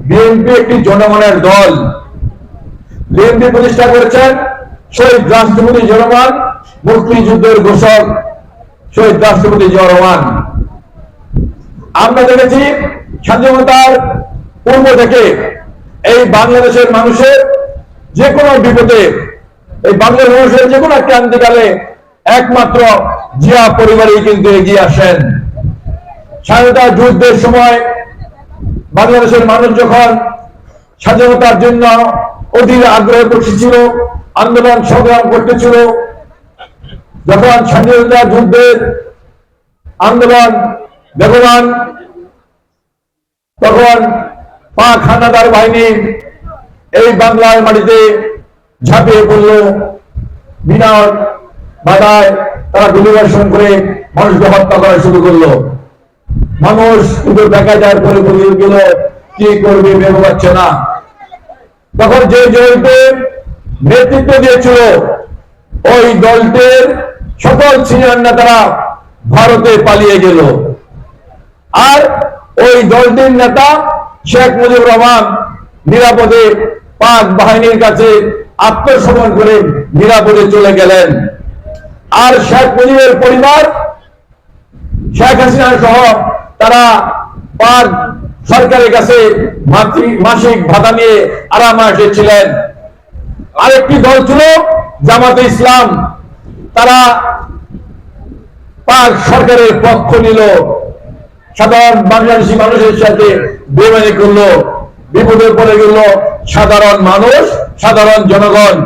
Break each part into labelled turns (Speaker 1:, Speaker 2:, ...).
Speaker 1: BNP একটি জনগণের দল। বিএনপি প্রতিষ্ঠা করেছেন শহীদ রাষ্ট্রপতি জিয়াউর রহমান, মুক্তিযুদ্ধের ঘোষক শহীদ রাষ্ট্রপতি জিয়াউর রহমান। আমরা দেখেছি স্বাধীনতার পূর্ব থেকে এই বাংলাদেশের মানুষের যে কোনো বিপদে, এই বাংলাদেশের মানুষের যে কোনো ক্রান্তিকালে একমাত্র জিয়া পরিবারই কিন্তু এগিয়ে আসেন। স্বাধীনতা যুদ্ধের সময় বাংলাদেশের মানুষ যখন স্বাধীনতার জন্য অধীর আগ্রহ করছিল, আন্দোলন সংগ্রাম করতেছিল, যখন স্বাধীনতা যুদ্ধের আন্দোলন বেগবান, তখন পাক হানাদার বাহিনী এই বাংলার মাটিতে ঝাঁপিয়ে পড়ল। বিনা বাধায় তারা গুলিবর্ষণ করে মানুষকে হত্যা করা শুরু করলো। মানুষ কিন্তু দেখা যায় পরে বলে গেল কি করবে ভেবে পাচ্ছে না। তখন যে দলকে নেতৃত্ব দিয়েছিল ওই দলটির সকল সিনিয়র নেতারা ভারতে পালিয়ে গেল। আর ওই দলটির নেতা শেখ মুজিবুর রহমান নিরাপদে পাক বাহিনীর কাছে আত্মসমর্পণ করে নিরাপদে চলে গেলেন। আর শেখ মুজিবের পরিবার, শেখ হাসিনা সহ তারা পাক সরকারের কাছে মাসিক ভাতা নিয়ে আরামে এসেছিলেন। আরেকটি দল ছিল জামাতে ইসলাম, তারা পাক সরকারের পক্ষ নিল, সাধারণ বাংলাদেশি মানুষের সাথে বেমানি করলো, বিপদে পড়ে গেল সাধারণ মানুষ, সাধারণ জনগণ।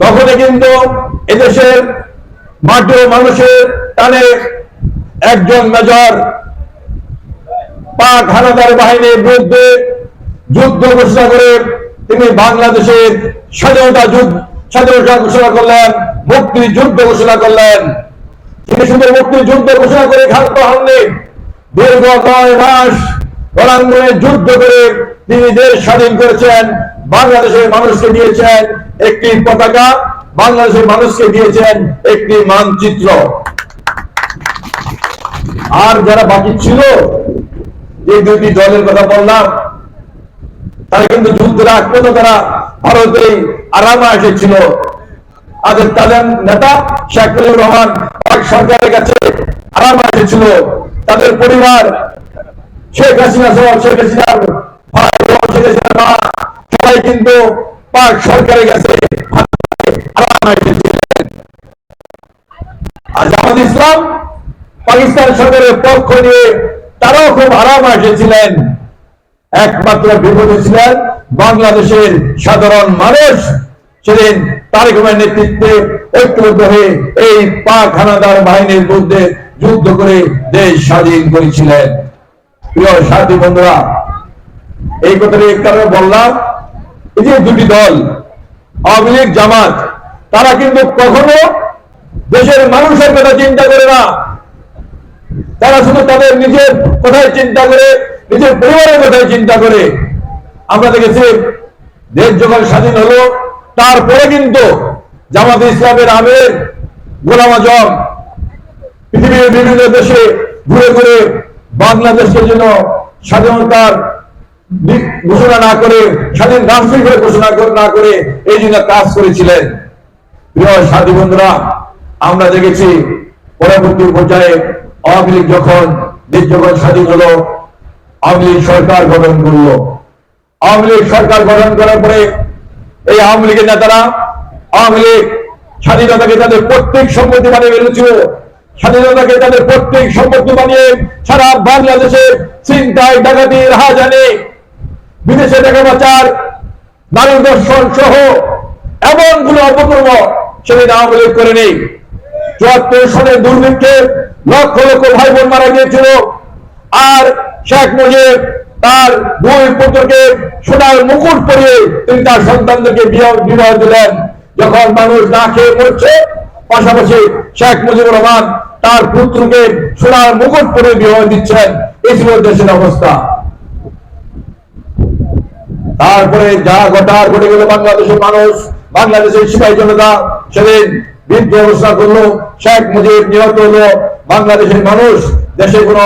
Speaker 1: তখনই কিন্তু এদেশের মাটি ও মানুষের টানে একজন মেজর পাক হানাদার বাহিনীর বিরুদ্ধে যুদ্ধ ঘোষণা করে তিনি বাংলাদেশের স্বাধীনতা ঘোষণা করলেন, মুক্তিযুদ্ধ ঘোষণা করলেন। তিনি শুধু মুক্তিযুদ্ধ ঘোষণা করে ক্ষান্ত হননি, দীর্ঘ 9 মাস রণাঙ্গনে যুদ্ধ করে তিনি দেশ স্বাধীন করেছেন। বাংলাদেশের মানুষকে দিয়েছেন একটি পতাকা, বাংলাদেশের মানুষকে দিয়েছেন একটি মানচিত্র। আর যারা বাকি ছিল, যে দুটি দলের কথা বললাম, তারা কিন্তু যুদ্ধের আগ পর্যন্ত তারা ভারতে আরামে এসেছিল। তাদের নেতা শেখ মুজিবুর রহমান সরকারের কাছে আরামে এসেছিল। তাদের পরিবার শেখ হাসিনা সহ শেখ হাসিনার ভাই, শেখ হাসিনার মা, সবাই কিন্তু পাক সরকারের কাছে আরামে এসেছিলেন। আর জামাত ইসলাম পাকিস্তান সরকারের পক্ষ নিয়ে তারাও খুব আরামে এসেছিলেন। একমাত্র বিপদে ছিলেন বাংলাদেশের সাধারণ মানুষ। সেদিন তারেক রহমানের নেতৃত্বে ঐক্যবদ্ধ হয়ে এই পাক হানাদার বাহিনীর বিরুদ্ধে যুদ্ধ করে দেশ স্বাধীন করেছিলেন। প্রিয় সাথী বন্ধুরা, এই কথাটি কারণে বললাম, এই যে দুটি দল আওয়ামী লীগ জামাত, তারা কিন্তু কখনো দেশের মানুষের কথা চিন্তা করে না। তারা শুধু তাদের নিজের কথাই চিন্তা করে, নিজের পরিবারের কথাই চিন্তা করে। আমরা দেখেছি দেশ যখন স্বাধীন হলো, তারপরে কিন্তু জামাতে ইসলামের আমির গোলাম আজম পৃথিবীর বিভিন্ন দেশে ঘুরে ঘুরে বাংলাদেশের জন্য স্বাধীনতার ঘোষণা না করে, স্বাধীন রাষ্ট্র হিসেবে ঘোষণা না করে এই জন্য কাজ করেছিলেন। প্রিয় সাথী বন্ধুরা, আমরা দেখেছি পরবর্তী পর্যায়ে আওয়ামী লীগ যখন দেশ যখন স্বাধীন হলো, আওয়ামী লীগ সরকার গঠন করলো। আওয়ামী লীগ সরকার গঠন করার পরে এই আওয়ামী লীগের নেতারা আওয়ামী লীগ স্বাধীনতাকে তাদের প্রত্যেক সম্পত্তি বানিয়ে ফেলেছিল। স্বাধীনতাকে তাদের প্রত্যেক সম্পত্তি বানিয়ে সারা বাংলাদেশে ছিনতাই, ডাকাতি, রাহাজানি, বিদেশে টাকা পাচার, নারী দর্শন সহ এমন কোন অপকর্ম সেদিন আওয়ামী লীগ করেনি। ৭৪ সালের দুর্ভিক্ষে লক্ষ লক্ষ ভাই বোন মারা গিয়েছিল। আর শেখ মুজিব তার 2 পুত্রকে সোনার মুকুট পরিয়ে তিনি তার সন্তানদেরকে বিবাহ দিলেন। যখন মানুষ না খেয়ে পড়ছে, পাশাপাশি শেখ মুজিবুর রহমান তার পুত্রকে সোনার মুকুট পরিয়ে বিবাহ দিচ্ছেন। এই ছিল দেশের অবস্থা। তারপরে যা ঘটে গেল, বাংলাদেশের মানুষ, বাংলাদেশের সিপাহী জনতা সেদিন বিদ্রোহ ঘোষণা করলো, শেখ মুজিব নিহত হলো। বাংলাদেশের মানুষ দেশে কোনো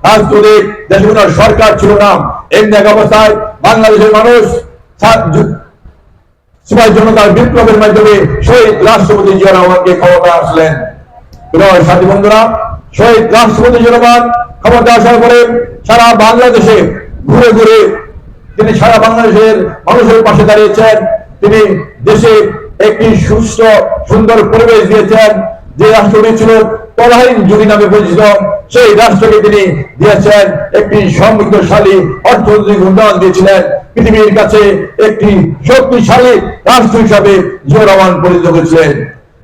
Speaker 1: রাজনৈতিক দেশে কোনো সরকার ছিল না। এমনি এক অবস্থায় বাংলাদেশের মানুষ সিপাহী জনতার বিপ্লবের মাধ্যমে শহীদ রাষ্ট্রপতি জিয়া রহমানকে ক্ষমতা আসলেন। সাথী বন্ধুরা, শহীদ রাষ্ট্রপতি জিয়া রহমান ক্ষমতা আসার পরে সারা বাংলাদেশে ঘুরে ঘুরে তিনি সারা বাংলাদেশের মানুষের পাশে দাঁড়িয়েছেন। তিনি দেশে একটি সুস্থ সুন্দর পরিবেশ দিয়েছেন। যে রাষ্ট্রটি ছিল তলাহীন যুগী নামে পরিচিত, সেই রাষ্ট্রকে তিনি দিয়েছেন একটি সমৃদ্ধশালী অর্থনৈতিক উন্নয়ন দিয়েছিলেন। পৃথিবীর কাছে একটি শক্তিশালী রাষ্ট্র হিসাবে জিয়া রহমান পরিচিত করেছিলেন।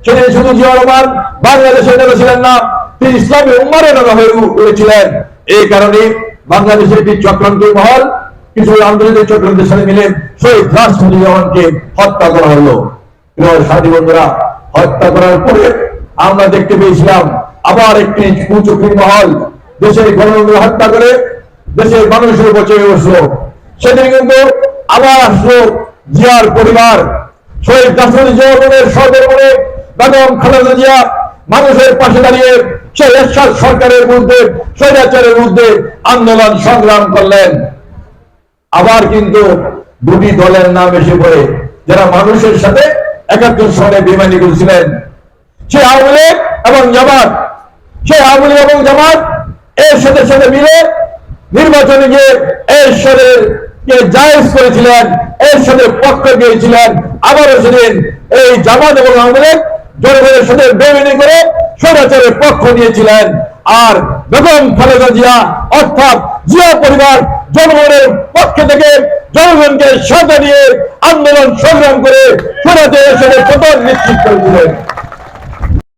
Speaker 1: সেদিন শুধু জিয়া রহমান বাংলাদেশের নেতা ছিলেন না, তিনি ইসলামী উম্মাহর নেতা হয়ে উঠেছিলেন। এই কারণে বাংলাদেশের একটি চক্রান্ত মহল কিছু আন্তর্জাতিক চক্রান্তের সাথে মিলে শহীদ রাষ্ট্রপতি জিয়া রহমানকে হত্যা করা হলো। সাথী বন্ধুরা, হত্যা করার পরে আমরা দেখতে পেয়েছিলাম আবার একটি কুচক্রী মহল দেশের গণতন্ত্র হত্যা করে দেশের মানুষের উপর চেপে বসলো। সেদিন কিন্তু আবার আসলো জিয়ার পরিবার, শহীদ রাষ্ট্রপতি জিয়া রহমানের সহধর্মিণী বেগম খালেদা জিয়া মানুষের পাশে দাঁড়িয়ে সেই এরশাদ সরকারের বিরুদ্ধে, স্বৈরাচারের বিরুদ্ধে আন্দোলন সংগ্রাম করলেন। আবার কিন্তু দুটি দলের নাম এসে পড়ে যারা মানুষের সাথে ৭১ সালে বেইমানি করেছিলেন, সে আওয়ামী লীগ এবং জামাত। সে আওয়ামী লীগ এবং জামাত এর সাথে সাথে মিলে নির্বাচনে গিয়ে এরশাদের কে জায়েজ করেছিলেন, এরশাদের পক্ষ গিয়েছিলেন। আবারও সেদিন এই জামাত এবং আওয়ামী লীগ জনগণের সাথে বেইমানি করে স্বৈরাচারের পক্ষ নিয়েছিলেন। আর বেগম খালেদা জিয়া অর্থাৎ জিয়া পরিবার জনগণের পক্ষে থেকে জনগণকে সাথে নিয়ে আন্দোলন সংগ্রাম করে স্বৈরাচারের সাথে পতন নিশ্চিত করেছিলেন।